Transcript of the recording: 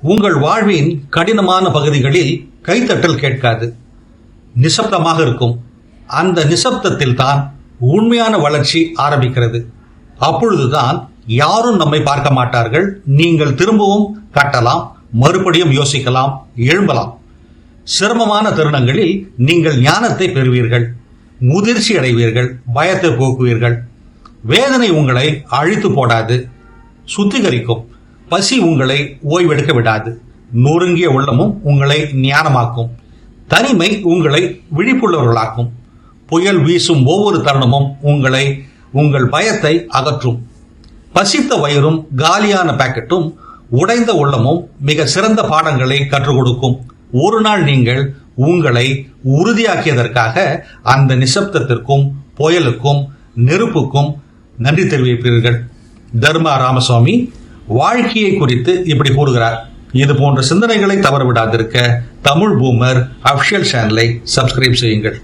உங்கள் வாழ்வின் கடினமான பகுதிகளில் கைத்தட்டல் கேட்காது, நிசப்தமாக இருக்கும். அந்த நிசப்தத்தில் தான் உண்மையான வளர்ச்சி ஆரம்பிக்கிறது. அப்பொழுதுதான் யாரும் நம்மை பார்க்க மாட்டார்கள். நீங்கள் திரும்பவும் கட்டலாம், மறுபடியும் யோசிக்கலாம், எழும்பலாம். சிரமமான தருணங்களில் நீங்கள் ஞானத்தை பெறுவீர்கள், முதிர்ச்சி அடைவீர்கள், பயத்தை போக்குவீர்கள். வேதனை உங்களை அழித்து போடாது, சுத்திகரிக்கும். பசி உங்களை ஓய்வெடுக்க விடாது. நொறுங்கிய உள்ளமும் உங்களை ஞானமாக்கும். தனிமை உங்களை விழிப்புள்ளவர்களாக்கும். புயல் வீசும் ஒவ்வொரு தருணமும் உங்கள் பயத்தை அகற்றும். பசித்த வயிறும் காலியான பாக்கெட்டும் உடைந்த உள்ளமும் மிக சிறந்த பாடங்களை கற்றுக் கொடுக்கும். ஒரு நாள் நீங்கள் உங்களை உறுதியாக்கியதற்காக அந்த நிசப்தத்திற்கும் புயலுக்கும் நெருப்புக்கும் நன்றி தெரிவிப்பீர்கள். தர்மா ராமசாமி வாழ்க்கையை குறித்து இப்படி கூறுகிறார். இது போன்ற சிந்தனைகளை தவறவிடாதிருக்க தமிழ் பூமர் அபிஷியல் சேனலை சப்ஸ்கிரைப் செய்யுங்கள்.